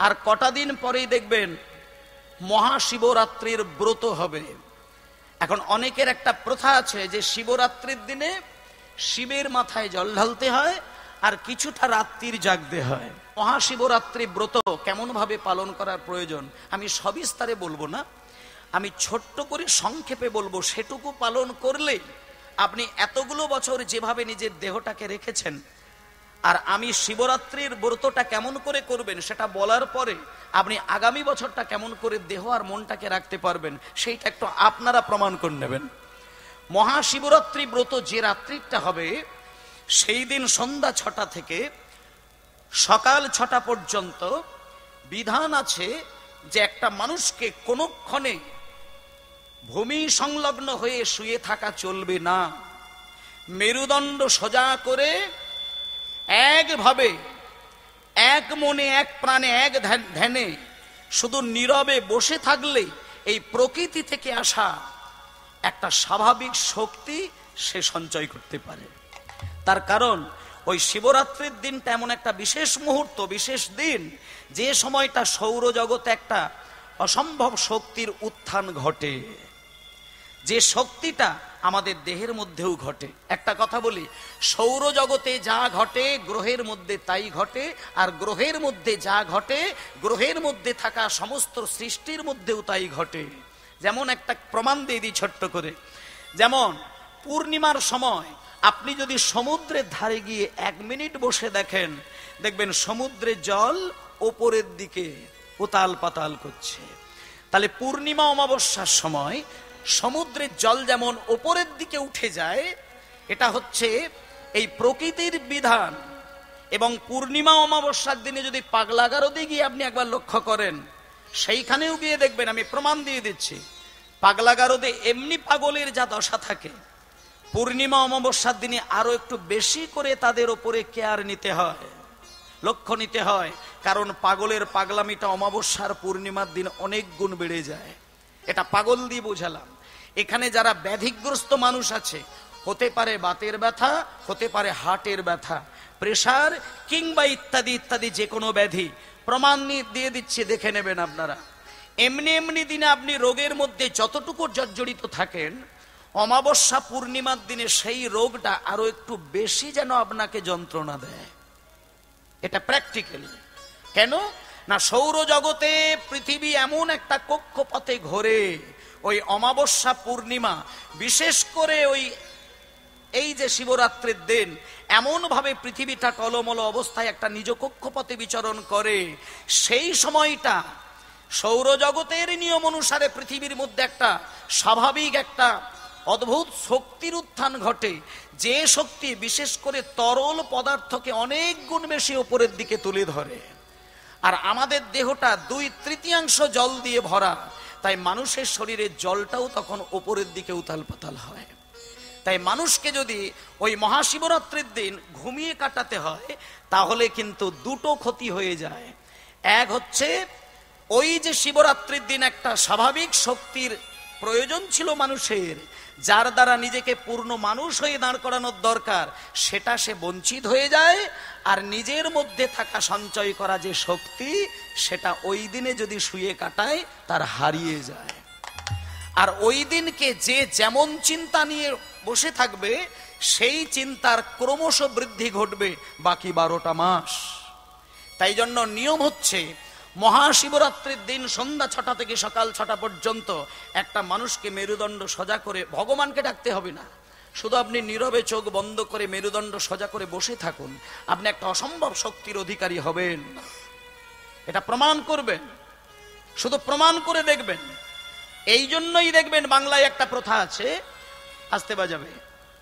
আর কটা দিন পরেই দেখবেন মহাশিবরাত্রির ব্রত হবে। এখন অনেকের একটা প্রথা আছে যে শিবরাত্রির দিনে শিবের মাথায় জল ঢালতে হয় আর কিছুটা রাত্রির জাগতে হয়। মহাশিবরাত্রি ব্রত কেমন ভাবে পালন করার প্রয়োজন আমি সবিস্তারে বলবো না, আমি ছোট্ট করে সংক্ষেপে বলবো। সেটুকু পালন করলে আপনি এতগুলো বছর যেভাবে নিজের দেহটাকে রেখেছেন, আর আমি শিবরাত্রির ব্রতটা কেমন করে করবেন সেটা বলার পরে আপনি আগামী বছরটা কেমন করে দেহ আর মনটাকে রাখতে পারবেন সেইটা একটু আপনারা প্রমাণ করে নেবেন। মহাশিবরাত্রি ব্রত যে রাত্রিটা হবে সেই দিন সন্ধ্যা 6টা থেকে সকাল 6টা পর্যন্ত বিধান আছে যে একটা মানুষকে কোনক্ষণে ভূমি সংলগ্ন হয়ে শুয়ে থাকা চলবে না। মেরুদণ্ড সোজা করে একভাবে এক মনে এক প্রাণে এক ধ্যানে শুধু নীরবে বসে থাকলে এই প্রকৃতি থেকে আসা একটা স্বাভাবিক শক্তি সে সঞ্চয় করতে পারে। তার কারণ ওই শিবরাত্রির দিনটা এমন একটা বিশেষ মুহূর্ত, বিশেষ দিন, যে সময়টা সৌরজগতে একটা অসম্ভব শক্তির উত্থান ঘটে, যে শক্তিটা আমাদের দেহের মধ্যেও ঘটে। একটা কথা বলি, সৌরজগতে যা ঘটে গ্রহের মধ্যে তাই ঘটে, আর গ্রহের মধ্যে যা ঘটে গ্রহের মধ্যে থাকা সমস্ত সৃষ্টির মধ্যেও তাই ঘটে। যেমন একটা প্রমাণ দিয়ে দিই ছোট্ট করে, যেমন পূর্ণিমার সময় আপনি যদি সমুদ্রের ধারে গিয়ে 1 মিনিট বসে দেখেন, দেখবেন সমুদ্রের জল ওপরের দিকে উতাল পাতাল করছে। তাহলে পূর্ণিমা অমাবস্যার সময় সমুদ্রের জল যেমন ওপরের দিকে উঠে যায়, এটা হচ্ছে এই প্রকৃতির বিধান। এবং পূর্ণিমা অমাবস্যার দিনে যদি পাগলাগারদে গিয়ে আপনি একবার লক্ষ্য করেন, সেইখানেও গিয়ে দেখবেন, আমি প্রমাণ দিয়ে দিচ্ছি, পাগলাগারদে এমনি পাগলের যা দশা থাকে, পূর্ণিমা অমাবস্যার দিনে আরো একটু বেশি করে তাদের ওপরে কেয়ার নিতে হয়, লক্ষ্য নিতে হয়। কারণ পাগলের পাগলামিটা অমাবস্যার পূর্ণিমার দিন অনেক গুণ বেড়ে যায়। এটা পাগল দিয়ে বোঝালাম। এখানে যারা ব্যাধিগ্রস্ত মানুষ আছে, হতে পারে বাতের ব্যথা, হতে পারে হার্টের ব্যথা, প্রেসার কিংবা ইত্যাদি ইত্যাদি যে কোনো ব্যাধি, প্রমাণ দিয়ে দিচ্ছি, দেখে নেবেন আপনারা। এমনি এমনি দিনে আপনি রোগের মধ্যে যতটুকু জর্জরিত থাকেন, অমাবস্যা পূর্ণিমার দিনে সেই রোগটা আরো একটু বেশি যেন আপনাকে যন্ত্রণা দেয়। এটা প্র্যাকটিক্যাল। কেন না, সৌরজগতে পৃথিবী এমন একটা কক্ষপথে ঘোরে, ওই অমাবস্যা পূর্ণিমা, বিশেষ করে এই যে শিবরাত্রির দিন এমন ভাবে পৃথিবীটা টলমল অবস্থায় একটা নিজ কক্ষপথে বিচরণ করে। সেই সময়টা সৌরজগতের নিয়ম অনুসারে পৃথিবীর মধ্যে একটা স্বাভাবিক একটা অদ্ভুত শক্তির উত্থান ঘটে, যে শক্তি বিশেষ করে তরল পদার্থকে অনেক গুণ বেশি উপরের দিকে তুলে ধরে। আর আমাদের দেহটা 2/3 জল দিয়ে ভরা, তাই মানুষের শরীরের জলটাও তখন উপরের দিকে উতাল পাতাল হয়। তাই মানুষকে যদি ওই মহাশিবরাত্রির দিন ঘুমিয়ে কাটাতে হয়, তাহলে কিন্তু দুটো ক্ষতি হয়ে যায়। এক হচ্ছে, ওই যে শিবরাত্রির দিন একটা স্বাভাবিক শক্তির প্রয়োজন ছিল মানুষের, যার দ্বারা নিজেকে পূর্ণ মানুষ হয়ে দাঁড় করানোর দরকার, সেটা সে বঞ্চিত হয়ে যায়। আর নিজের মধ্যে থাকা সঞ্চয় করা যে শক্তি, সেটা ওই দিনে যদি শুয়ে কাটায় তার হারিয়ে যায়। আর ওই দিনকে যে যেমন চিন্তা নিয়ে বসে থাকবে, সেই চিন্তার ক্রমশ বৃদ্ধি ঘটবে বাকি 12টা মাস। তাই জন্য নিয়ম হচ্ছে, মহাশিবরাত্রির দিন সন্ধ্যা 6টা থেকে সকাল 6টা পর্যন্ত একটা মানুষকে মেরুদণ্ড সোজা করে, ভগবানকে ডাকতে হবে না, শুধু আপনি নীরবে চোখ বন্ধ করে মেরুদণ্ড সোজা করে বসে থাকুন, আপনি একটা অসম্ভব শক্তির অধিকারী হবেন। এটা প্রমাণ করবেন, শুধু প্রমাণ করে দেখবেন। এই জন্যই দেখবেন বাংলায় একটা প্রথা আছে, আসতে বাজাবে,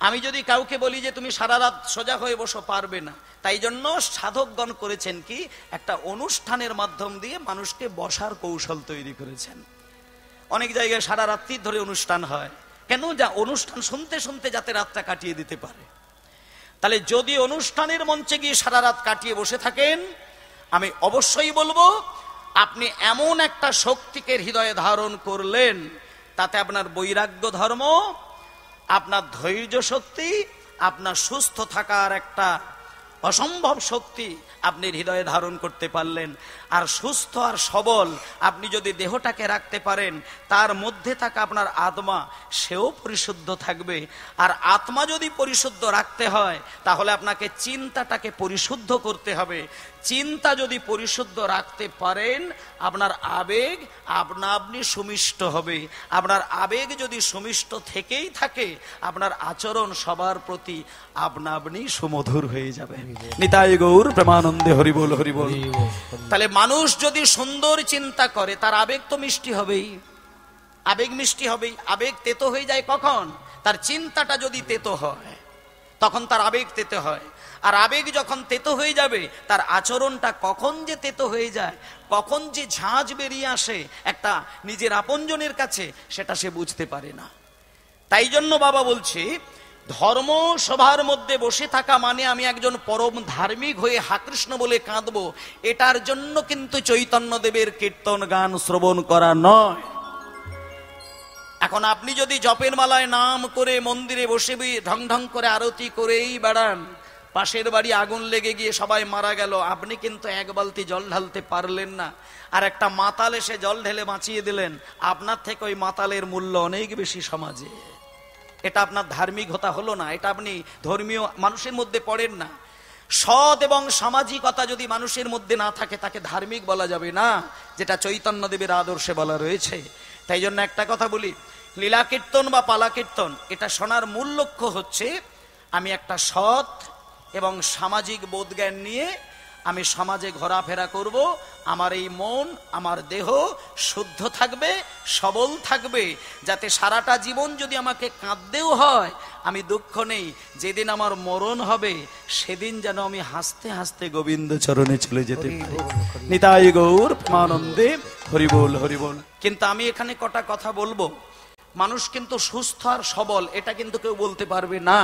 আমি যদি কাউকে বলি যে তুমি সারা রাত সোজা হয়ে বসো, পারবে না। তাই জন্য সাধকগণ করেছেন কি, একটা অনুষ্ঠানের মাধ্যম দিয়ে মানুষকে বসার কৌশল তৈরি করেছেন। অনেক জায়গায় সারা রাত্রি ধরে অনুষ্ঠান হয়, কেন? যা অনুষ্ঠান শুনতে শুনতে যাতে রাতটা কাটিয়ে দিতে পারে। তাহলে যদি অনুষ্ঠানের মঞ্চে গিয়ে সারা রাত কাটিয়ে বসে থাকেন, আমি অবশ্যই বলবো আপনি এমন একটা শক্তিকে হৃদয়ে ধারণ করলেন, তাতে আপনার বৈরাগ্য ধর্ম, আপনার ধৈর্য শক্তি, আপনার সুস্থ থাকার একটা অসম্ভব শক্তি আপনি হৃদয়ে ধারণ করতে পারলেন। আর সুস্থ আর সবল আপনি যদি দেহটাকে রাখতে পারেন, তার মধ্যে থাকা আপনার আত্মা সেও পরিশুদ্ধ থাকবে। আর আত্মা যদি পরিশুদ্ধ রাখতে হয় তাহলে আপনাকে চিন্তাটাকে পরিশুদ্ধ করতে হবে। চিন্তা যদি পরিশুদ্ধ রাখতে পারেন, আপনার আবেগ আপনি সুমিষ্ট হবে। আপনার আবেগ যদি সুমিষ্ট থেকেই থাকে, আপনার আচরণ সবার প্রতি আপনি সুমধুর হয়ে যাবে। নিতাই গৌর প্রেমানন্দে হরি বল হরি বল। তাহলে মানুষ যদি সুন্দর চিন্তা করে, তার আবেগ তো মিষ্টি হবেই, আবেগ মিষ্টি হবেই। আবেগ তেতো হয়ে যায় কখন? তার চিন্তাটা যদি তেতো হয় তখন তার আবেগ তেতো হয়। আর আবেগ যখন তেতো হয়ে যাবে, তার আচরণটা কখন যে তেতো হয়ে যায়, কখন যে ঝাঁজ বেরিয়ে আসে একটা নিজের আপনজনের কাছে, সেটা সে বুঝতে পারে না। তাই জন্য বাবা বলছে, ধর্ম সভার মধ্যে বসে থাকা মানে আমি একজন পরম ধার্মিক হয়ে হা কৃষ্ণ বলে কাঁদবো, এটার জন্য কিন্তু চৈতন্যদেবের কীর্তন গান শ্রবণ করা নয়। এখন আপনি যদি জপের মালায় নাম করে মন্দিরে বসে ঢং ঢং করে আরতি করেই বেড়ান, পাশের বাড়ি আগুন লেগে গিয়ে সবাই মারা গেল, আপনি কিন্তু এক বালতি জল ঢালতে পারলেন না, আর একটা মাতাল এসে জল ঢেলে বাঁচিয়ে দিলেন, আপনার থেকে ওই মাতালের মূল্য অনেক বেশি সমাজে। এটা আপনার ধার্মিকতা হলো না, এটা আপনি ধর্মীয় মানুষের মধ্যে পড়েন না। সৎ এবং সামাজিকতা যদি মানুষের মধ্যে না থাকে, তাকে ধার্মিক বলা যাবে না, যেটা চৈতন্যদেবের আদর্শে বলা রয়েছে। তাই জন্য একটা কথা বলি, লীলা কীর্তন বা পালা কীর্তন এটা শোনার মূল লক্ষ্য হচ্ছে, আমি একটা সৎ এবং সামাজিক বোধজ্ঞান নিয়ে আমি সমাজে ঘোরাফেরা করব, আমার এই মন আমার দেহ শুদ্ধ থাকবে, সবল থাকবে, যাতে সারাটা জীবন যদি আমাকে কাঁদতেও হয় আমি দুঃখ নেই, যেদিন আমার মরণ হবে সেদিন যেন আমি হাসতে হাসতে গোবিন্দ চরণে চলে যেতে পারি। নিতাই গৌর প্রেমানন্দে হরি বল হরি বল। কিন্তু আমি এখানে কটা কথা বলবো, মানুষ কিন্তু সুস্থ আর সবল এটা কিন্তু কেউ বলতে পারবে না।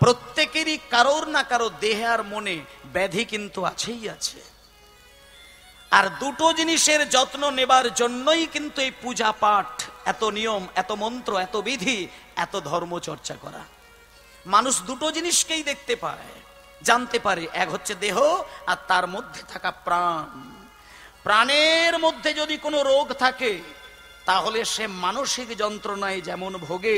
প্রত্যেকেরই কারোর না কারো দেহে আর মনে ব্যাধি কিন্তু আছেই আছে। আর দুটো জিনিসের যত্ন নেবার জন্যই কিন্তু এই পূজা পাঠ, এত নিয়ম, এত মন্ত্র, এত বিধি, এত ধর্ম চর্চা করা। মানুষ দুটো জিনিসকেই দেখতে পায়, জানতে পারে, এক হচ্ছে দেহ আর তার মধ্যে থাকা প্রাণ। প্রাণের মধ্যে যদি কোনো রোগ থাকে তাহলে সে মানসিক যন্ত্রণায় যেমন ভোগে,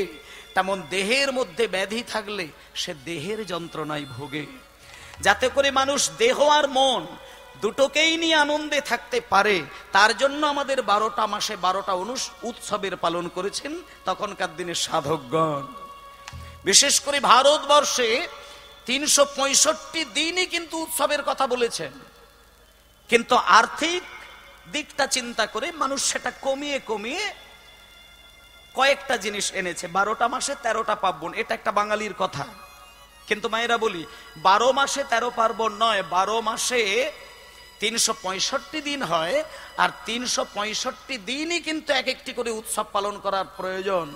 তেমন দেহের মধ্যে ব্যাধি থাকলে সে দেহের যন্ত্রণায় ভোগে। যাতে করে মানুষ দেহ আর মন দুটোকেই নিয়ে আনন্দে থাকতে পারে, তার জন্য আমাদের 12টা মাসে 12টা উৎসবের পালন করেছেন তখনকার দিনের সাধকগণ। বিশেষ করে ভারতবর্ষে 365 দিনই কিন্তু উৎসবের কথা বলেছেন, কিন্তু আর্থিক দিকটা চিন্তা করে মানুষ সেটা কমিয়ে কমিয়ে কয়েকটা জিনিস এনেছে। 12টা মাসে 13টা পার্বণ, এটা একটা বাঙালির কথা। কিন্তু মায়েরা বলি, 12 মাসে 13 পার্বণ নয়, 12 মাসে 365 দিন হয়, আর 365 দিনই কিন্তু এক একটি করে উৎসব পালন করার প্রয়োজন।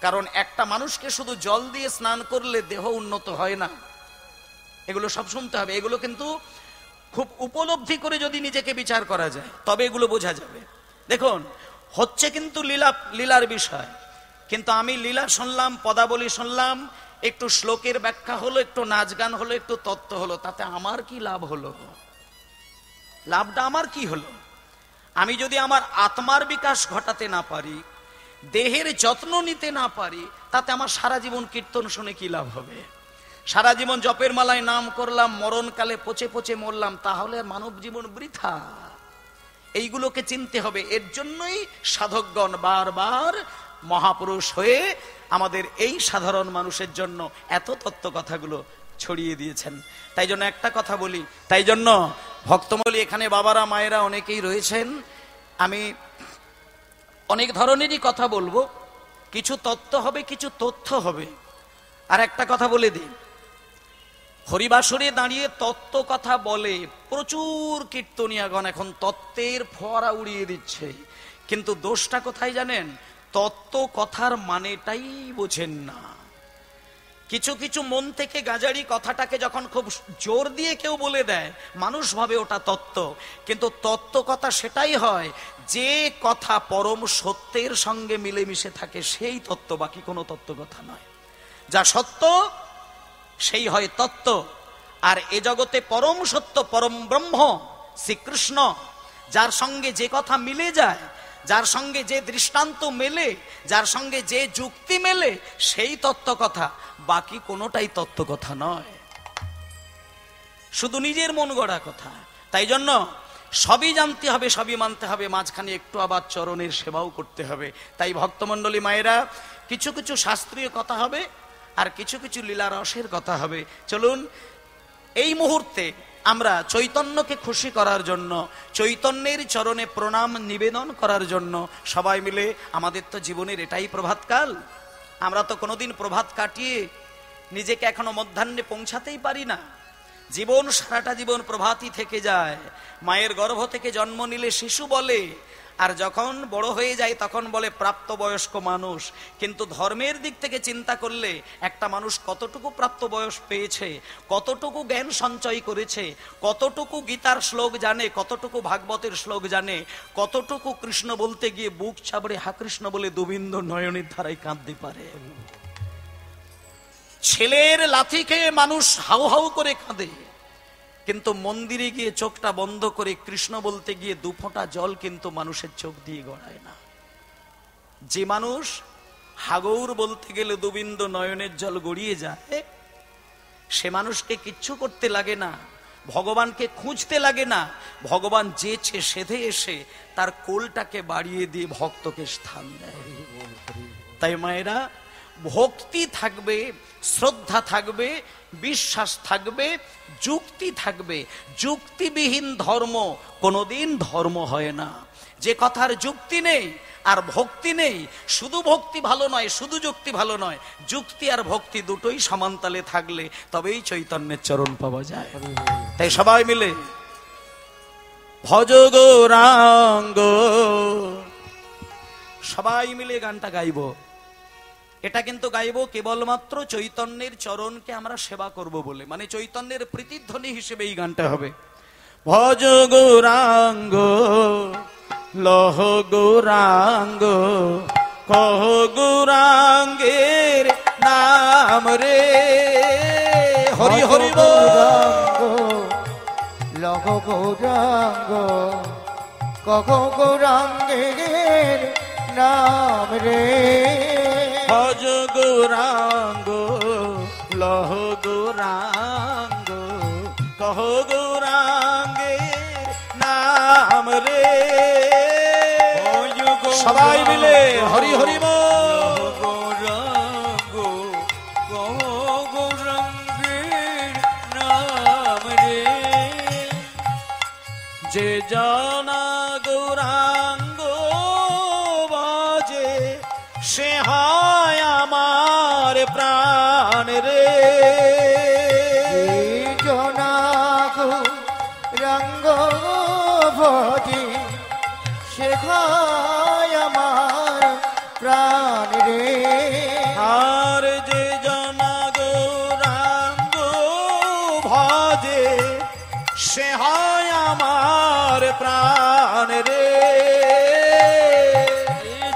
কারণ একটা মানুষকে শুধু জল দিয়ে স্নান করলে দেহ উন্নত হয় না, এগুলো সব শুনতে হবে। এগুলো কিন্তু খুব উপলব্ধি করে যদি নিজেকে বিচার করা যায় তবে এগুলো বোঝা যাবে। দেখুন, হচ্ছে কিন্তু লীলার বিষয়, কিন্তু আমি লীলা শুনলাম, পদাবলী শুনলাম, একটু শ্লোকের ব্যাখ্যা হলো, একটু নাচ গান হলো, একটু তত্ত্ব হলো, তাতে আমার কি লাভ হলো? লাভটা আমার কি হলো? আমি যদি আমার আত্মার বিকাশ ঘটাতে না পারি, দেহের যত্ন নিতে না পারি, তাতে আমার সারা জীবন কীর্তন শুনে কি লাভ হবে? সারা জীবন জপের মালায় নাম করলাম, মরণকালে পচে পচে মরলাম, তাহলে মানব জীবন বৃথা। এইগুলোকে চিনতে হবে। এর জন্যই সাধকগণ বারবার মহাপুরুষ হয়ে আমাদের এই সাধারণ মানুষের জন্য এত তত্ত্ব কথাগুলো ছড়িয়ে দিয়েছেন। তাই জন্য একটা কথা বলি, তাই জন্য ভক্তমলী এখানে বাবারা মায়েরা অনেকেই রয়েছেন, আমি অনেক ধরনেরই কথা বলবো, কিছু তত্ত্ব হবে, কিছু তথ্য হবে। আর একটা কথা বলে দিই, হরিবাসরে দাঁড়িয়ে তত্ত্ব কথা বলে প্রচুর কীর্তনিয়াগণ এখন তত্ত্বের ফোয়ারা উড়িয়ে দিচ্ছে, কিন্তু দোষটা কোথায় জানেন? তত্ত্ব কথার মানেটাই বোঝেন না। কিছু কিছু মন থেকে গাজারি কথাটাকে যখন খুব জোর দিয়ে কেউ বলে দেয়, মানুষ ভাবে ওটা তত্ত্ব, কিন্তু তত্ত্ব কথা সেটাই হয় যে কথা পরম সত্যের সঙ্গে মিলেমিশে থাকে, সেই তত্ত্ব, বাকি কোনো তত্ত্ব কথা নয়। যা সত্য সেই হয় তত্ত্ব। আর এ জগতে পরম সত্য, পরম ব্রহ্ম শ্রীকৃষ্ণ, যার সঙ্গে যে কথা মিলে যায়, যার সঙ্গে যে দৃষ্টান্ত মেলে, যার সঙ্গে যে যুক্তি মেলে, সেই তত্ত্ব কথা, বাকি কোনোটাই তত্ত্ব কথা নয়, শুধু নিজের মন গড়া কথা। তাই জন্য সবই জানতে হবে, সবই মানতে হবে, মাঝখানে একটু আবার চরণের সেবাও করতে হবে। তাই ভক্তমণ্ডলী মায়েরা, কিছু কিছু শাস্ত্রীয় কথা হবে আর কিছু কিছু লীলা রসের কথা হবে। চলুন এই মুহূর্তে আমরা চৈতন্যকে খুশি করার জন্য, চৈতন্যের চরণে প্রণাম নিবেদন করার জন্য সবাই মিলে, আমাদের তো জীবনের এটাই প্রভাতকাল, আমরা তো কোনোদিন প্রভাত কাটিয়ে নিজেকে এখনো মধ্যাহ্নে পৌঁছাতেই পারি না। জীবন সারাটা জীবন প্রভাতই থেকে যায়। মায়ের গর্ভ থেকে জন্ম নিলে শিশু বলে, আর যখন বড় হয়ে যায় তখন বলে প্রাপ্তবয়স্ক মানুষ। কিন্তু ধর্মের দিক থেকে চিন্তা করলে একটা মানুষ কতটুকু প্রাপ্তবয়স পেয়েছে, কতটুকু জ্ঞান সঞ্চয় করেছে, কতটুকু গীতার শ্লোক জানে, কতটুকু ভাগবতের শ্লোক জানে, কতটুকু কৃষ্ণ বলতে গিয়ে বুক চাবড়ে হা কৃষ্ণ বলে গোবিন্দ নয়নের ধারায় কাঁদতে পারে। ছেলের লাথি খেয়ে মানুষ হাউ হাউ করে কাঁদে, কিন্তু মন্দিরে গিয়ে চোখটা বন্ধ করে কৃষ্ণ বলতে গিয়ে দুফোঁটা জল কিন্তু মানুষের চোখ দিয়ে গড়ায় না। যে মানুষ হাগৌর বলতে গেলে দুবিন্দ নয়নের জল গড়িয়ে যায়, সে মানুষকে কিচ্ছু করতে লাগে না, ভগবানকে খুঁজতে লাগে না। ভগবান যেছে সেধে এসে তার কোলটাকে বাড়িয়ে দিয়ে ভক্তকে স্থান দেয়। তাই মায়েরা, ভক্তি থাকবে, শ্রদ্ধা থাকবে, বিশ্বাস থাকবে, যুক্তি থাকবে। যুক্তিবিহীন ধর্ম কোনোদিন ধর্ম হয় না। যে কথার যুক্তি নেই আর ভক্তি নেই, শুধু ভক্তি ভালো নয়, শুধু যুক্তি ভালো নয়, যুক্তি আর ভক্তি দুটোই সমানতালে থাকলে তবেই চৈতন্যের চরণ পাওয়া যায়। তাই সবাই মিলে ভজ গৌরাঙ্গ, সবাই মিলে গানটা গাইব। এটা কিন্তু গাইব কেবলমাত্র চৈতন্যের চরণকে আমরা সেবা করব বলে, মানে চৈতন্যের প্রতিধ্বনি হিসেবে এই গানটা হবে। ভজ গৌরাঙ্গ লহ গৌরাঙ্গ, কহ গৌরাঙ্গের নাম রে, হরি হরি গৌরাঙ্গ লহ গৌরাঙ্গ, কহ গৌরাঙ্গের নাম রে। ভজ গৌরাঙ্গ লহ গৌরাঙ্গ, কহ গৌরাঙ্গের নাম রে। সবাই মিলে হরি হরি বল। গৌরাঙ্গ কহ গৌরাঙ্গের নাম রে। যে জানা গৌরাঙ্গ বাজে, সে হয় আমার প্রাণ রে। জনা গৌরাঙ্গ ভজে, সে হয় আমার প্রাণ রে। আর যে জানা গৌরাঙ্গ ভজে, সে হয় আমার প্রাণ রে।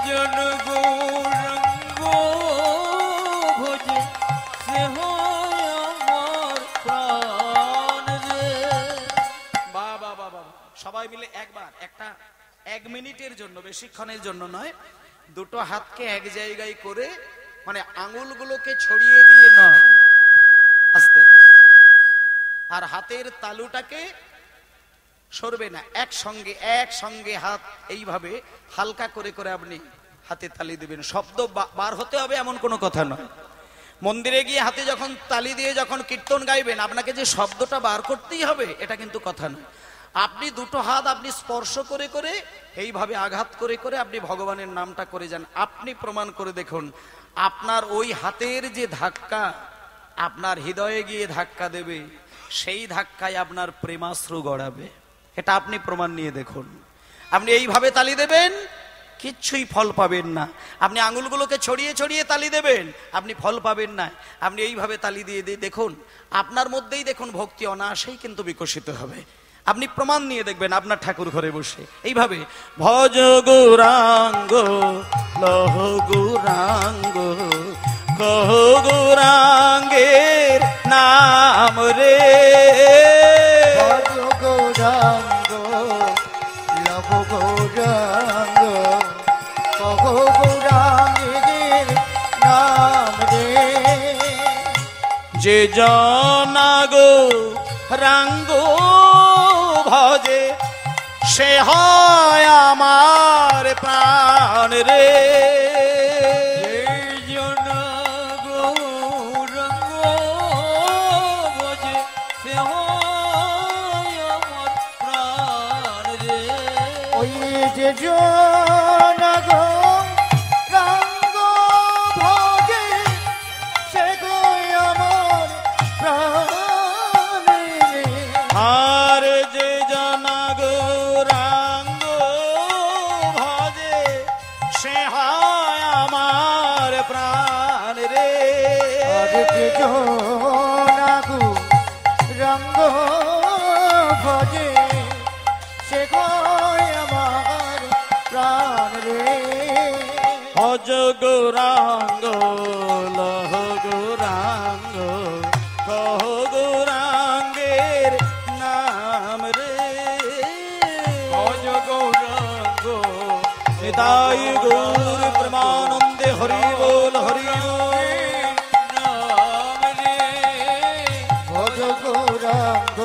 জন গৌরাঙ্গ ভজে, সে হয় আমার প্রাণ রে। বাবা বাবা, সবাই মিলে একবার একটা 1 মিনিটের জন্য, বেশিক্ষণের জন্য নয়, দুটো হাতকে এক জায়গায় করে, মানে আঙুলগুলোকে ছড়িয়ে দিয়ে নয়, আস্তে, আর হাতের তালুটাকে সরবে না, একসঙ্গে হাত এইভাবে হালকা করে করে আপনি হাতে তালি দিবেন। শব্দ বার হতে হবে এমন কোনো কথা নয়। মন্দিরে গিয়ে হাতে যখন তালি দিয়ে যখন কীর্তন গাইবেন, আপনাকে যে শব্দটা বার করতেই হবে এটা কিন্তু কথা নয়। আপনি দুটো হাত আপনি স্পর্শ করে করে, এইভাবে আঘাত করে করে আপনি ভগবানের নামটা করে যান। আপনি প্রমাণ করে দেখুন, আপনার ওই হাতের যে ধাক্কা আপনার হৃদয়ে গিয়ে ধাক্কা দেবে, সেই ধাক্কায় আপনার প্রেমাশ্রু গড়াবে। এটা আপনি প্রমাণ নিয়ে দেখুন। আপনি এইভাবে তালি দেবেন, কিচ্ছুই ফল পাবেন না। আপনি আঙুলগুলোকে ছড়িয়ে ছড়িয়ে তালি দেবেন, আপনি ফল পাবেন না। আপনি এইভাবে তালি দিয়ে দিয়ে দেখুন, আপনার মধ্যেই দেখুন ভক্তি অনায়াসেই কিন্তু বিকশিত হবে। আপনি প্রমাণ নিয়ে দেখবেন আপনার ঠাকুর ঘরে বসে এইভাবে ভজ গৌরাঙ্গ লহ গৌরাঙ্গ, কহ গৌরাঙ্গের নাম রে। ভজ গৌরাঙ্গ গৌরাঙ্গ কহো গৌরাঙ্গের নাম রে। যে জনা গৌরাঙ্গ ভজে সে হয় আমার প্রাণ রে। এই জন গৌরাঙ্গ ভজে সে হয় আমার প্রাণ রে। ওই যে জন গৌরাঙ্গ ভজে সে হয় আমার প্রাণ রে। আর যে জনা গৌরাঙ্গ ভজে সে হয় আমার প্রাণ রে। আর যে জন গৌরাঙ্গ ভজে সে হয় আমার প্রাণ রে। ভজ গৌরাঙ্গ লহ গৌরাঙ্গ কহ গৌরাঙ্গের নাম রে। ভজ গৌরাঙ্গ নিতাই গৌর প্রেমানন্দে হরি বল হরি বল। নাম রে। ভজ গৌরাঙ্গ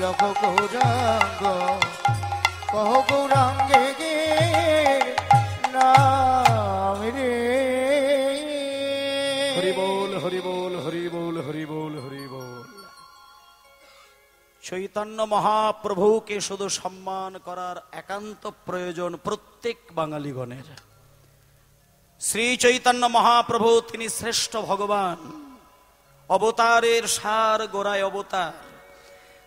লভ গৌরাঙ্গ কহ গৌরাঙ্গে গে নাম রে। হরি বল হরি বল হরি বল হরি বল হরি বল। চৈতন্য মহাপ্রভুকে শুধু সম্মান করার একান্ত প্রয়োজন প্রত্যেক বাঙালিগণের। শ্রী চৈতন্য মহাপ্রভু তিনি শ্রেষ্ঠ ভগবান, অবতারের সার গোড়ায় অবতার।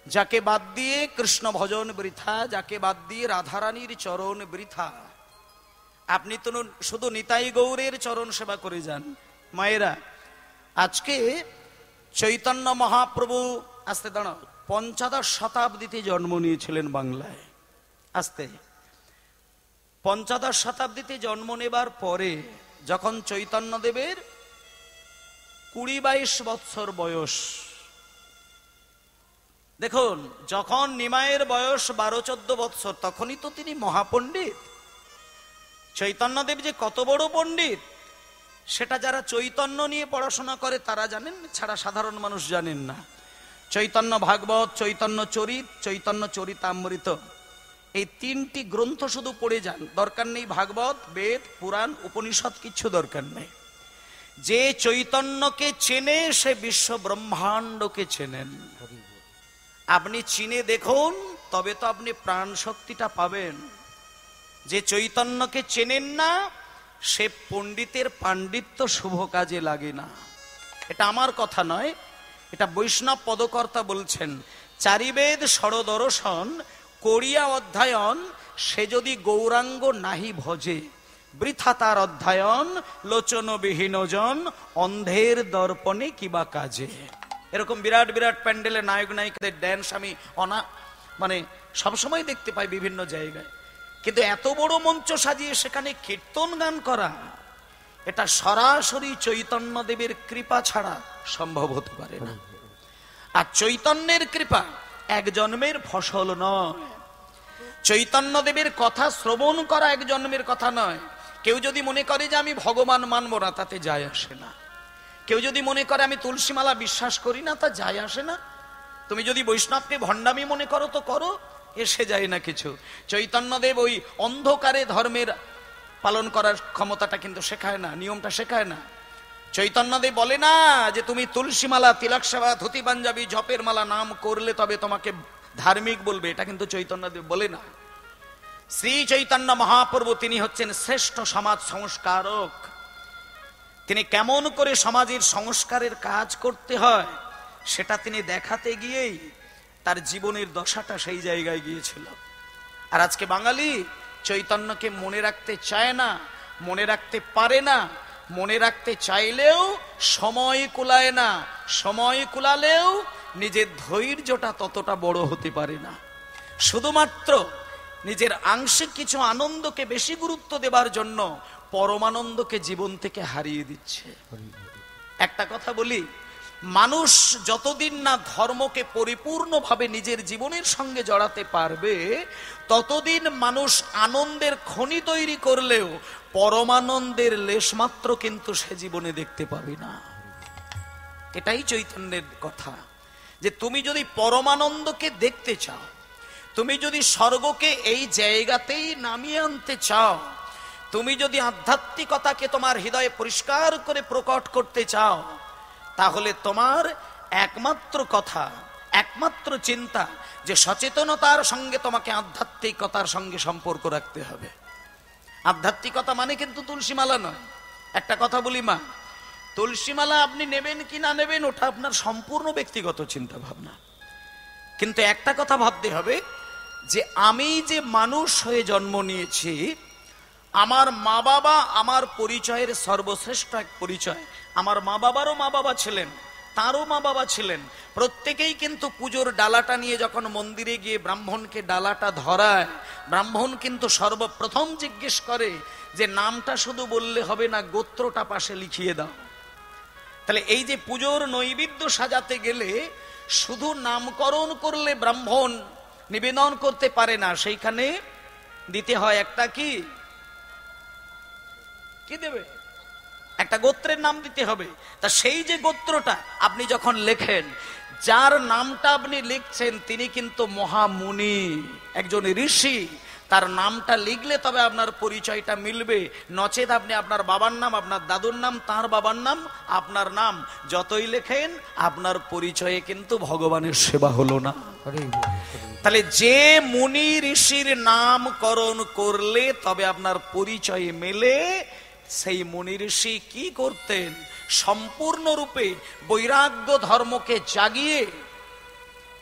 যাকে বাদ দিয়ে কৃষ্ণ ভজন বৃথা, যাকে বাদ দিয়ে রাধারানীর চরণ বৃথা। আপনি তো শুধু নিতাই গৌরের চরণ সেবা করে যান। মায়েরা, আজকে চৈতন্য মহাপ্রভু আস্তে দাঁড়াও ৫৫ শতাব্দীতে জন্ম নিয়েছিলেন বাংলায়। আস্তে ৫৫ শতাব্দীতে জন্ম নেবার পরে যখন চৈতন্যদেবের ২০-২২ বৎসর বয়স, দেখুন যখন নিমাইয়ের বয়স ১২-১৪ বৎসর তখনই তো তিনি মহাপণ্ডিত। চৈতন্যদেব যে কত বড় পণ্ডিত সেটা যারা চৈতন্য নিয়ে পড়াশোনা করে তারা জানেন, ছাড়া সাধারণ মানুষ জানেন না। চৈতন্য ভাগবত, চৈতন্য চরিত, চৈতন্য চরিতামৃত, এই ৩টি গ্রন্থ শুধু পড়ে যান, দরকার নেই ভাগবত, বেদ, পুরাণ, উপনিষদ, কিচ্ছু দরকার নেই। যে চৈতন্যকে চেনে সে বিশ্ব ব্রহ্মাণ্ডকে চেনেন। আপনি চিনে দেখুন, তবে তো আপনি প্রাণ শক্তিটা পাবেন। যে চৈতন্যকে চেনেন না সে পণ্ডিতের পাণ্ডিত্য শুভ কাজে লাগে না। এটা আমার কথা নয়, এটা বৈষ্ণব পদকর্তা বলছেন। চারিবেদ ষড়দর্শন করিয়া অধ্যয়ন, সে যদি গৌরাঙ্গ নাহি ভজে বৃথা তার অধ্যয়ন, লোচনবিহীন জন অন্ধের দর্পণে কিবা কাজে। এরকম বিরাট বিরাট প্যান্ডেলে নায়ক নায়িকাদের ড্যান্স আমি মানে সবসময় দেখতে পাই বিভিন্ন জায়গায়, কিন্তু এত বড় মঞ্চ সাজিয়ে সেখানে কীর্তন গান করা, এটা সরাসরি চৈতন্যদেবের কৃপা ছাড়া সম্ভব হতে পারে না। আর চৈতন্যের কৃপা এক জন্মের ফসল নয়। চৈতন্যদেবের কথা শ্রবণ করা এক জন্মের কথা নয়। কেউ যদি মনে করে যে আমি ভগবান মানব না, তাতে যায় আসে না। কেউ যদি মনে করে আমি তুলসীমালা বিশ্বাস করি না, তা যায় আসে না। তুমি যদি বৈষ্ণবকে ভণ্ডামি মনে করো তো করো, এসে যায় না কিছু। চৈতন্যদেব ওই অন্ধকারে ধর্মের পালন করার ক্ষমতাটা কিন্তু শেখায় না, নিয়মটা শেখায় না। চৈতন্যদেব বলে না যে তুমি তুলসীমালা, তিলক সেবা, ধুতি পাঞ্জাবি, জপের মালা নাম করলে তবে তোমাকে ধার্মিক বলবে, এটা কিন্তু চৈতন্যদেব বলে না। শ্রী চৈতন্য মহাপ্রভু তিনি হচ্ছেন শ্রেষ্ঠ সমাজ সংস্কারক। তিনি কেমন করে সমাজের সংস্কারের কাজ করতে হয় সেটা তিনি দেখাতে গিয়েই তার জীবনের দশাটা সেই জায়গায় গিয়েছিল। আর আজকে বাঙালি চৈতন্যকে মনে রাখতে চায় না, মনে রাখতে পারে না, মনে রাখতে চাইলেও সময় কুলায় না, সময় কুলালেও নিজের ধৈর্যটা ততটা বড় হতে পারে না। শুধুমাত্র নিজের আংশিক কিছু আনন্দকে বেশি গুরুত্ব দেবার জন্য পরমানন্দকে জীবন থেকে হারিয়ে দিচ্ছে। একটা কথা বলি, মানুষ যতদিন না ধর্মকে পরিপূর্ণভাবে নিজের জীবনের সঙ্গে জড়াতে পারবে, ততদিন মানুষ আনন্দের খনি তৈরি করলেও পরমানন্দের লেশমাত্র কিন্তু সে জীবনে দেখতে পাবে না। এটাই চৈতন্যের কথা, যে তুমি যদি পরমানন্দকে দেখতে চাও, তুমি যদি স্বর্গকে এই জায়গাতেই নামিয়ে আনতে চাও, তুমি যদি আধ্যাত্মিকতাকে তোমার হৃদয়ে পরিষ্কার করে প্রকট করতে চাও, তাহলে তোমার একমাত্র কথা, একমাত্র চিন্তা যে সচেতনতার সঙ্গে তোমাকে আধ্যাত্মিকতার সঙ্গে সম্পর্ক রাখতে হবে। আধ্যাত্মিকতা মানে কিন্তু তুলসীমালা নয়। একটা কথা বলি মা, তুলসীমালা আপনি নেবেন কি না নেবেন ওটা আপনার সম্পূর্ণ ব্যক্তিগত চিন্তা ভাবনা, কিন্তু একটা কথা ভাবতে হবে যে আমি যে মানুষ হয়ে জন্ম নিয়েছি, আমার মা বাবা আমার পরিচয়ের সর্বশ্রেষ্ঠ এক পরিচয়। আমার মা বাবারও মা বাবা ছিলেন, তারও মা বাবা ছিলেন, প্রত্যেকেই কিন্তু পুজোর ডালাটা নিয়ে যখন মন্দিরে গিয়ে ব্রাহ্মণকে ডালাটা ধরায়, ব্রাহ্মণ কিন্তু সর্বপ্রথম জিজ্ঞেস করে যে নামটা শুধু বললে হবে না, গোত্রটা পাশে লিখিয়ে দাও। তাহলে এই যে পুজোর নৈবেদ্য সাজাতে গেলে শুধু নামকরণ করলে ব্রাহ্মণ নিবেদন করতে পারে না, সেইখানে দিতে হয় একটা কি দেবে, একটা গোত্রের নাম দিতে হবে। তা সেই যে গোত্রটা আপনি যখন লেখেন, যার নামটা আপনি লিখছেন তিনি কিন্তু মহামুনি, একজন ঋষি, তার নামটা লিখলে তবে আপনার পরিচয়টা মিলবে। নচেত আপনি আপনার বাবার নাম, আপনার দাদুর নাম, তার বাবার নাম, আপনার নাম যতই লেখেন আপনার পরিচয়ে কিন্তু ভগবানের সেবা হলো না। তাহলে যে মুনি ঋষির নামকরণ করলে তবে আপনার পরিচয়ে মেলে, সেই মুনি ঋষি কি করতেন? সম্পূর্ণরূপে বৈরাগ্য ধর্মকে জাগিয়ে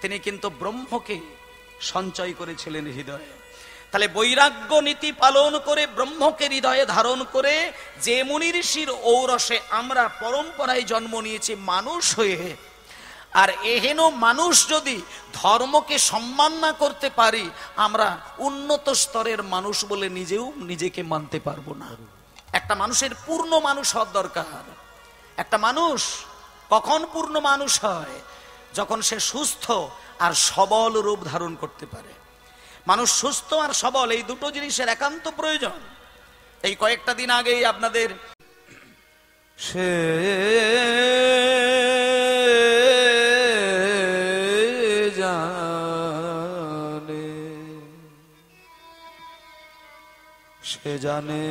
তিনি কিন্তু ব্রহ্মকে সঞ্চয় করেছিলেন হৃদয়ে। তাহলে বৈরাগ্য নীতি পালন করে ব্রহ্মকে হৃদয়ে ধারণ করে যে মুনি ঋষির ঔরসে আমরা পরম্পরায় জন্ম নিয়েছি মানুষ হয়ে, আর এহেন মানুষ যদি ধর্মকে সম্মান না করতে পারি, আমরা উন্নত স্তরের মানুষ বলে নিজেকে মানতে পারবো না। একটা মানুষের পূর্ণ মানুষ হওয়ার দরকার। একটা মানুষ কখন পূর্ণ মানুষ হয়? যখন সে সুস্থ আর সবল রূপ ধারণ করতে পারে। মানুষ সুস্থ আর সবল এই দুটো জিনিসের একান্ত প্রয়োজন। এই কয়েকটা দিন আগেই আপনাদের সে জানে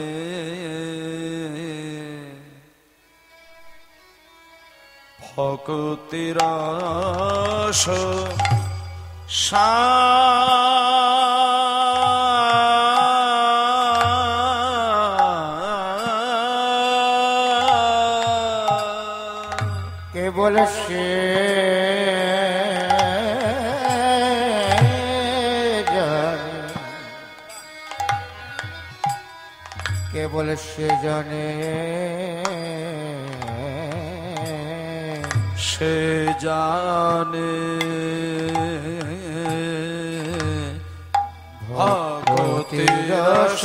ভক্তির রস কেবল সে কেবল সে জানে, সে জানে ভক্তির রস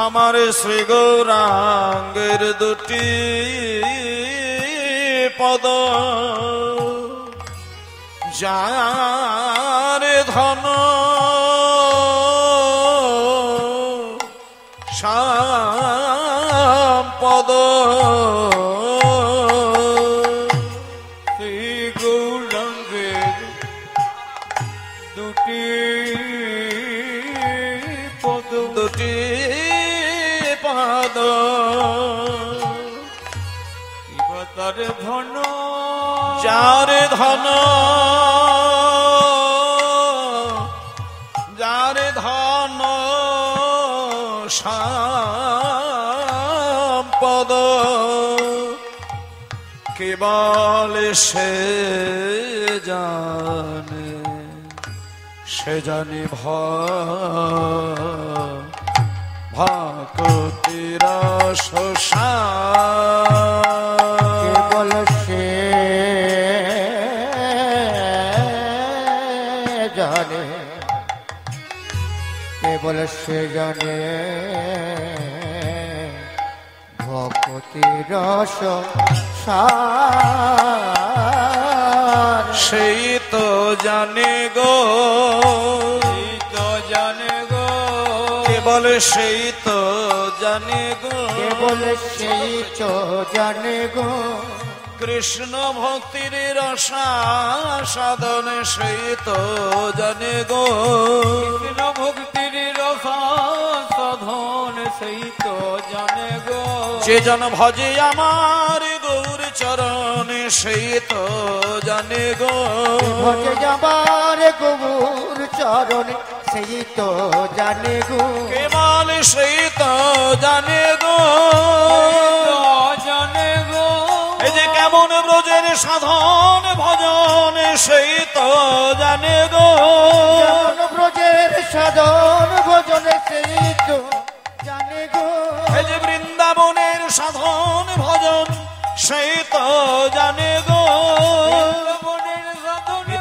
আমার শ্রী গৌরাঙ্গের দুটি পদ, যার ধন সম্পদ, শ্রী গৌরাঙ্গের দুটি পদ, দুটি পদ, তার ধন, যার ধন, যার ধন সম্পদ, কেবল সে জানে, সে জানে ভক্তির রস কেবল সে জানে ভক্তি রস সার। সেই তো জানে গো, সেই তো জানে গো, কেবল সেই তো জানে গো, কেবল সেই তো জানে গো, কৃষ্ণ ভক্তির রসা সাধন সেই তো জানে গো, কৃষ্ণ ভক্তির রসা সাধন সেই তো জানে গো, যে জন ভজে আমার গৌর চরণে সেই তো জানে গো, ভজে যাবার গৌর চরণে সেই তো জানে গো, কেবল সেই তো জানে গো, জানে গো, এই যে কেমন ব্রজের সাধন ভজন সেই তো জানে গো, কেমন ব্রজের সাধন ভজনে সেই তো জানে গো, এই যে বৃন্দাবনের সাধন ভজন সেই তো জানে গো,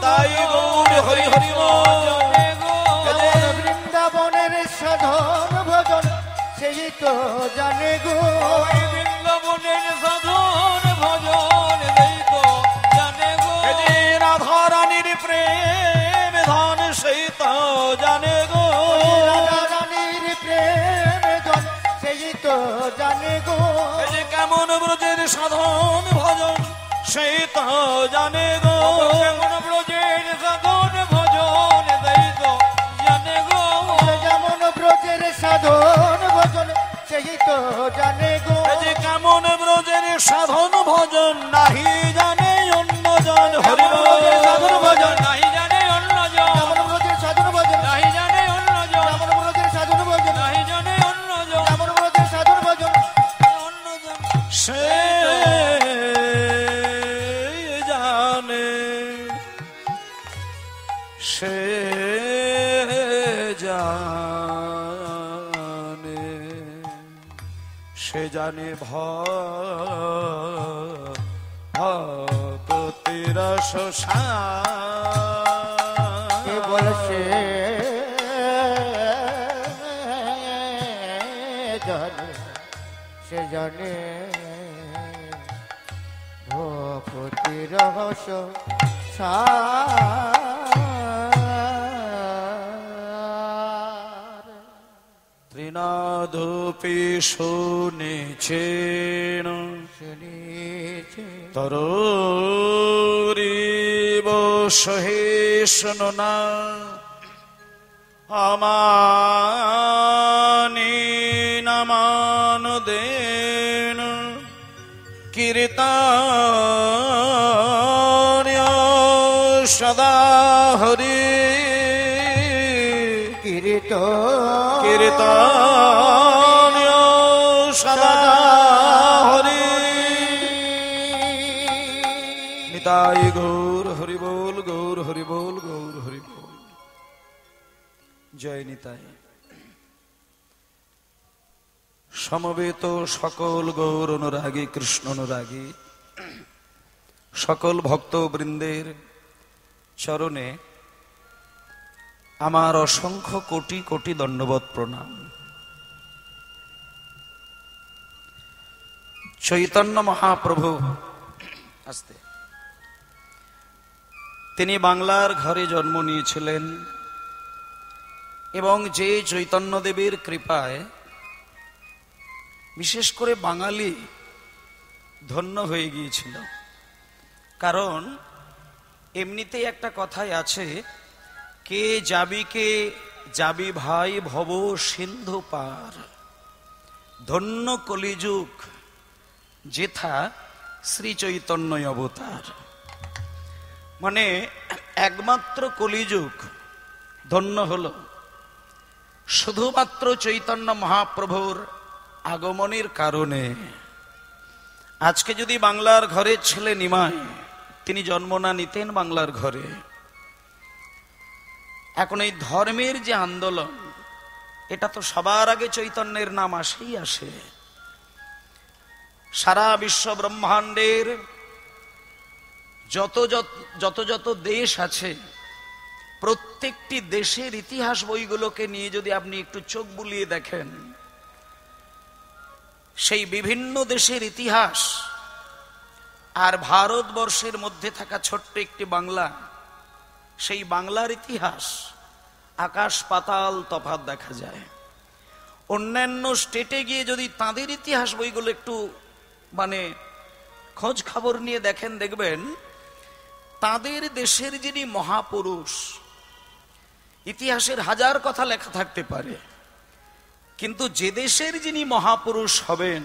তাই গৌর হরি হরি বৃন্দাবনের সাধন ভজন সেই তো জানে গো, বৃন্দাবনের সাধন ভজন সেই তো জানে গো, রাধা রানীর প্রেম ধন সেই তো জানে গো, রাধা রানীর প্রেম ধন সেই তো জানে গো, কেমন ব্রজের সাধন ভজন সেই তো জানে গো, কেমন ব্রজের সাধন ভজন সেই তো জানে গো, যেমন ব্রজের সাধন ভজন সেই তো জানে গো, কেমন ব্রজের সাধন ভজন নাহি জানে অন্য জন, হরি সাধন ভজন নাহি জানে অন্য জন, যেমন ব্রজের সাধন ভজন নাহি জানে অন্য জন, যেমন ব্রজের সাধন ভজন নাহি জানে অন্য জন, যেমন ব্রজের সাধন ভজন অন্য জন সে জানে, সে জানে, সে জানে ভক্তি রস সার। কেবল সে জানে, সে জানে ভক্তি রহস্য সার। ত্রিনাদপি শুনেছেন শুনেছে তরুরিব সহেশন না আমানি নামান দেন কীর্তন সদা হরি কীর্তন সদা হরি। নিতাই গৌর হরি বল, গৌর হরি বল, গৌর হরি বল। জয় নিতাই। সমবেত সকল গৌর অনুরাগী, কৃষ্ণ অনুরাগী সকল ভক্ত বৃন্দের চরণে আমার অসংখ্য কোটি কোটি দণ্ডবৎ প্রণাম। চৈতন্য মহাপ্রভু আস্তে তিনি বাংলার ঘরে জন্ম নিয়েছিলেন এবং যে চৈতন্য দেবের কৃপায় বিশেষ করে বাঙালি ধন্য হয়ে গিয়েছিল। কারণ এমনিতেই একটা কথাই আছে, কে যাবি ভাই ভব সিন্ধু পার, ধন্য কলিযুগ যেথা শ্রী চৈতন্য অবতার। মানে একমাত্র কলিযুগ ধন্য হলো শুধুমাত্র চৈতন্য মহাপ্রভুর আগমনের কারণে। আজকে যদি বাংলার ঘরের ছেলে নিমাই তিনি জন্ম না নিতেন বাংলার ঘরে, এখন এই ধর্মের যে আন্দোলন, এটা তো সবার আগে চৈতন্যের নাম আসেই আসে। সারা বিশ্ব ব্রহ্মাণ্ডের যত যত দেশ আছে প্রত্যেকটি দেশের ইতিহাস বইগুলোকে নিয়ে যদি আপনি একটু চোখ বুলিয়ে দেখেন, সেই বিভিন্ন দেশের ইতিহাস আর ভারতবর্ষের মধ্যে থাকা ছোট্ট একটি বাংলা, সেই বাংলার ইতিহাস আকাশ পাতাল তফাৎ দেখা যায়। অন্যান্য স্টেটে গিয়ে যদি তাদের ইতিহাস বইগুলো একটু খোঁজ খবর নিয়ে দেখেন, দেখবেন তাদের দেশের যিনি মহাপুরুষ, ইতিহাসের হাজার কথা লেখা থাকতে পারে, কিন্তু যে দেশের যিনি মহাপুরুষ হবেন,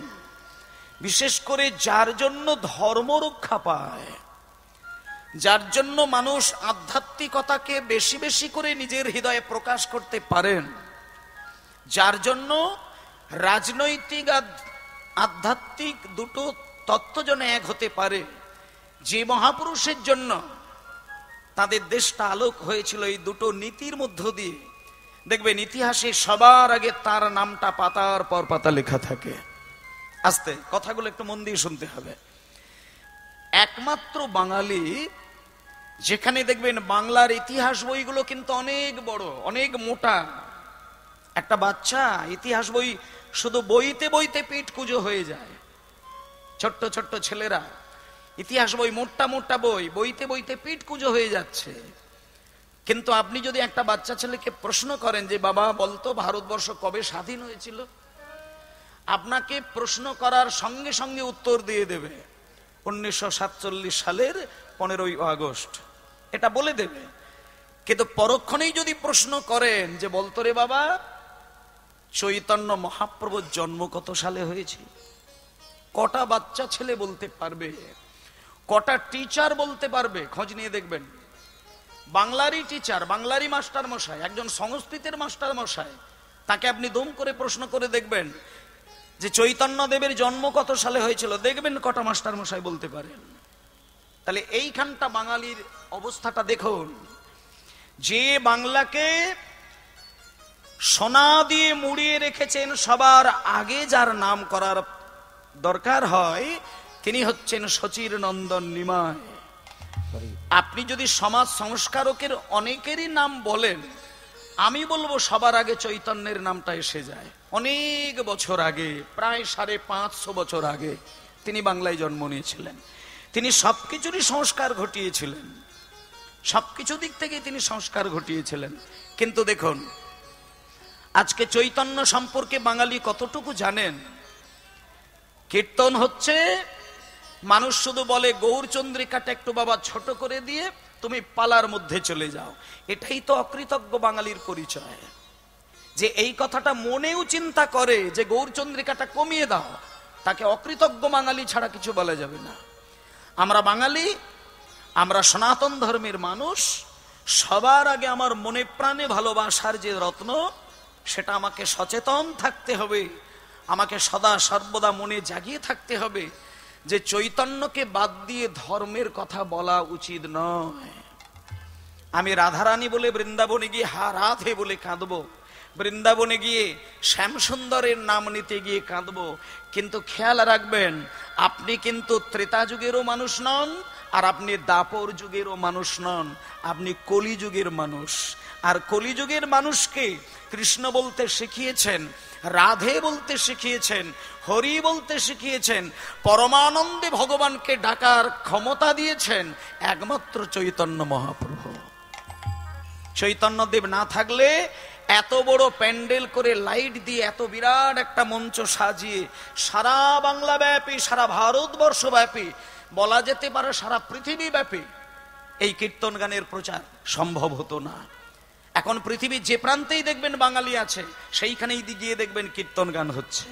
বিশেষ করে যার জন্য ধর্ম রক্ষা পায়, যার জন্য মানুষ আধ্যাত্মিকতাকে বেশি বেশি করে নিজের হৃদয়ে প্রকাশ করতে পারেন, যার জন্য রাজনৈতিক আধ্যাত্মিক দুটো তত্ত্ব যেন এক হতে পারে, যে মহাপুরুষের জন্য তাদের দেশটা আলোক হয়েছিল এই দুটো নীতির মধ্য দিয়ে, দেখবেন ইতিহাসে সবার আগে তার নামটা পাতার পর পাতা লেখা থাকে। আস্তে কথাগুলো একটু মন দিয়ে শুনতে হবে। একমাত্র বাঙালি যেখানে দেখবেন বাংলার ইতিহাস বইগুলো কিন্তু অনেক বড়, অনেক মোটা। একটা বাচ্চা ইতিহাস বই শুধু বইতে বইতে পিঠ কুঁজো হয়ে যায়। ছোট্ট ছোট্ট ছেলেরা ইতিহাস বই, মোটা মোটা বই, বইতে বইতে পিঠ কুঁজো হয়ে যাচ্ছে। কিন্তু আপনি যদি একটা বাচ্চা ছেলেকে প্রশ্ন করেন যে বাবা বলতো ভারতবর্ষ কবে স্বাধীন হয়েছিল, আপনাকে প্রশ্ন করার সঙ্গে সঙ্গে উত্তর দিয়ে দেবে 1947 সালের 15ই আগস্ট, এটা বলে দেবে। কিন্তু পরক্ষণেই যদি প্রশ্ন করেন যে বলতো রে বাবা চৈতন্য মহাপ্রভুর জন্ম কত সালে হয়েছে, কটা বাচ্চা ছেলে বলতে পারবে, কটা টিচার বলতে পারবে? খোঁজ নিয়ে দেখবেন বাংলারই টিচার, বাংলারই মাস্টার মশাই, একজন সংস্কৃতের মাস্টার মশাই, তাকে আপনি দম করে প্রশ্ন করে দেখবেন যে চৈতন্য দেবের জন্ম কত সালে হয়েছিল, দেখবেন কটা মাস্টার মশাই বলতে পারেন। তাহলে এইখানটা বাঙালির অবস্থাটা দেখুন, যে বাংলাকে সোনা দিয়ে মুড়িয়ে রেখেছেন, সবার আগে যার নাম করার দরকার হয় তিনি হচ্ছেন শচীর নন্দন নিমাই। আপনি যদি সমাজ সংস্কারকের অনেকেরই নাম বলেন, আমি বলবো সবার আগে চৈতন্যের নামটা এসে যায়। অনেক বছর আগে, প্রায় 550 বছর আগে তিনি বাংলায় জন্ম নিয়েছিলেন। তিনি সবকিছুরই সংস্কার ঘটিয়েছিলেন, সবকিছু দিক থেকে তিনি সংস্কার ঘটিয়েছিলেন। কিন্তু দেখুন আজকে চৈতন্য সম্পর্কে বাঙালি কতটুকু জানেন? কীর্তন হচ্ছে, মানুষ শুধু বলে গৌরচন্দ্রিকাটা একটু বাবা ছোট করে দিয়ে তুমি পালার মধ্যে চলে যাও। এটাই তো অকৃতজ্ঞ বাঙালির পরিচয়, যে এই কথাটা মনেও চিন্তা করে যে গৌরচন্দ্রিকাটা কমিয়ে দাও। তাকে অকৃতজ্ঞ বাঙালি ছাড়া কিছু বলা যাবে না। আমরা বাঙালি, আমরা সনাতন ধর্মের মানুষ, সবার আগে আমার মনে প্রাণে ভালোবাসার যে রত্ন, সেটা আমাকে সচেতন থাকতে হবে, আমাকে সদা সর্বদা মনে জাগিয়ে থাকতে হবে যে চৈতন্যকে বাদ দিয়ে ধর্মের কথা বলা উচিত নয়। আমি রাধারানী বলে বৃন্দাবনে গিয়ে হা রাধে বলে কাঁদবো, বৃন্দাবনে গিয়ে শ্যামসুন্দরের নাম নিতে গিয়ে কাঁদবো, কিন্তু খেয়াল রাখবেন আপনি কিন্তু ত্রেতা যুগেরও মানুষ নন, আর আপনি দাপর যুগেরও মানুষ নন, আপনি কলিযুগের মানুষ। আর কলিযুগের মানুষকে কৃষ্ণ বলতে শিখিয়েছেন, রাধে বলতে শিখিয়েছেন, হরি বলতে শিখিয়েছেন, পরমানন্দে ভগবানকে ডাকার ক্ষমতা দিয়েছেন একমাত্র চৈতন্য মহাপ্রভু। চৈতন্যদেব না থাকলে এত বড় প্যান্ডেল করে লাইট দিয়ে এত বিরাট একটা মঞ্চ সাজিয়ে সারা বাংলা ব্যাপী, সারা ভারতবর্ষ ব্যাপী, বলা যেতে পারে সারা পৃথিবী ব্যাপী এই কীর্তন গানের প্রচার সম্ভব হতো না। এখন পৃথিবীর যে প্রান্তেই দেখবেন বাঙালি আছে, সেইখানেই গিয়ে দেখবেন কীর্তন গান হচ্ছে,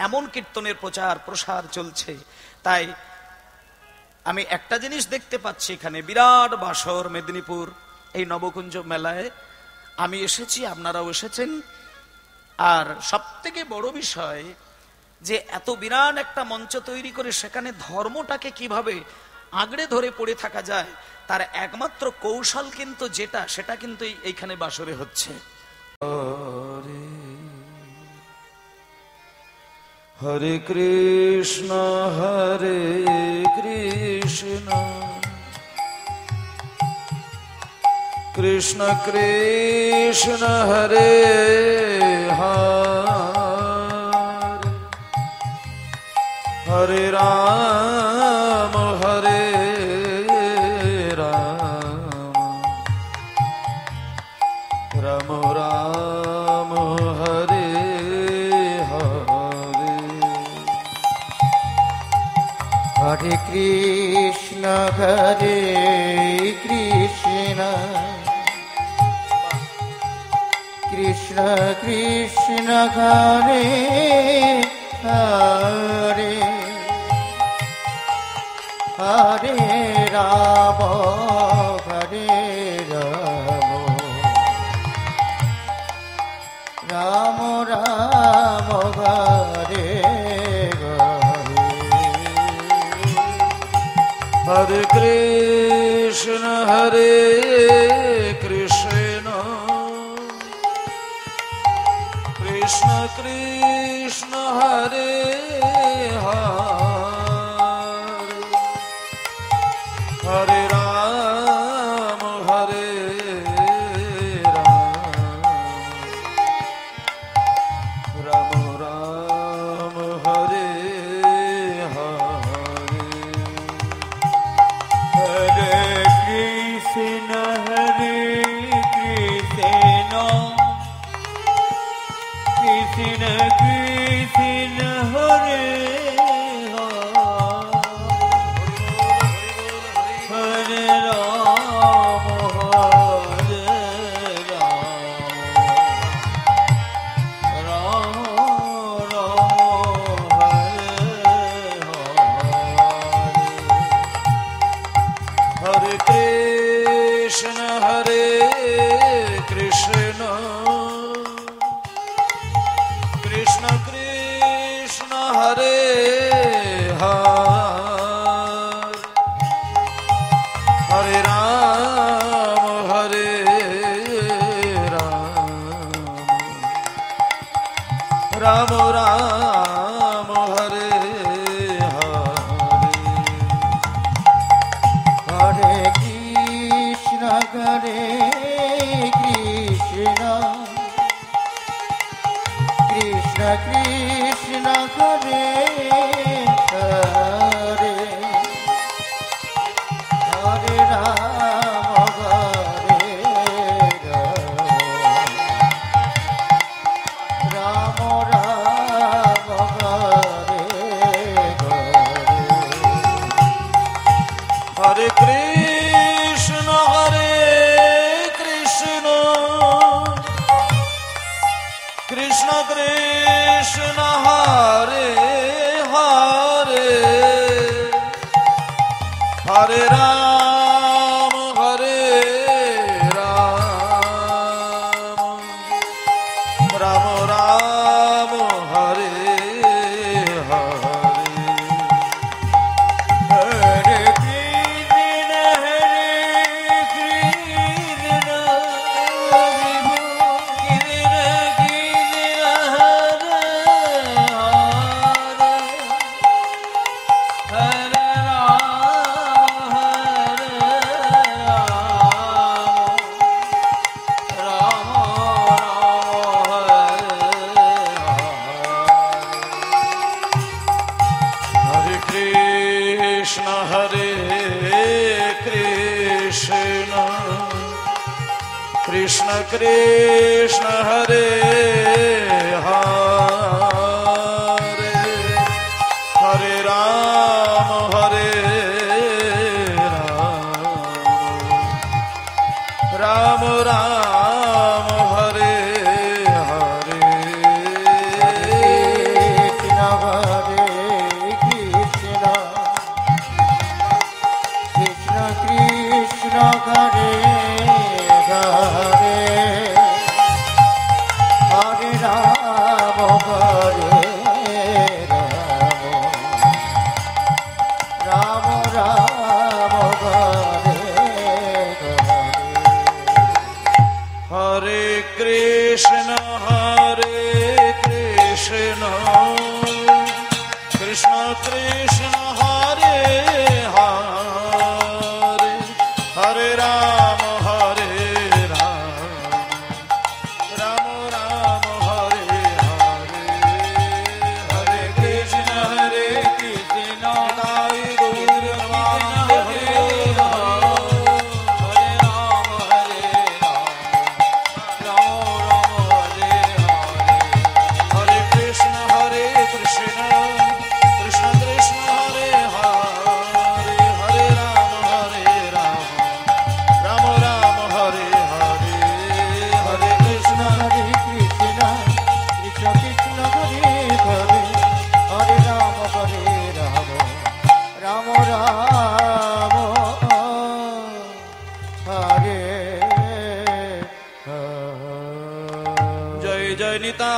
এমন কীর্তনের প্রচার প্রসার চলছে। তাই আমি একটা জিনিস দেখতে পাচ্ছি, এখানে বিরাট বাসর, মেদিনীপুর এই নবকুঞ্জ মেলায় আমি এসেছি, আপনারাও এসেছেন। আর সব থেকে বড় বিষয় যে এত বিরাট একটা মঞ্চ তৈরি করে সেখানে ধর্মটাকে কিভাবে আঁকড়ে ধরে পড়ে থাকা যায়, তার একমাত্র কৌশল কিন্তু যেটা, সেটা কিন্তু এইখানে বাসরে হচ্ছে। হরে কৃষ্ণ হরে কৃষ্ণ कृष्ण कृष्ण हरे हरे हरे राम राम राम हरे हरे हरे कृष्ण कृष्ण कृष्ण हरे हरे हरे राम राम राम हरे हरे कृष्ण कृष्ण कृष्ण हरे हरे हरे राम राम राम हरे हरे हरे कृष्ण कृष्ण कृष्ण हरे हरे राम राम राम हरे कृष्ण कृष्ण कृष्ण हरे हरे राम राम राम हरे हरे हरे कृष्ण कृष्ण कृष्ण हरे हरे हरे राम राम राम हरे हरे कृष्ण कृष्ण कृष्ण हरे हरे हरे राम राम राम हरे हरे हरे कृष्ण कृष्ण हरे हरे हरे राम राम राम हरे हरे कृष्ण कृष्ण हरे हरे हरे राम राम राम हरे कृष्ण कृष्ण कृष्ण हरे हरे हरे राम জয় নিতা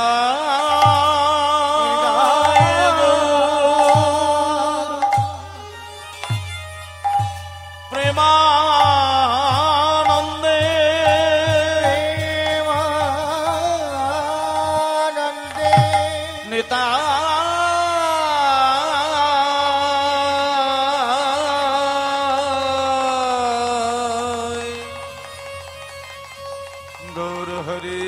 প্রেমানন্দে প্রেমানন্দে নিতা গৌর হরি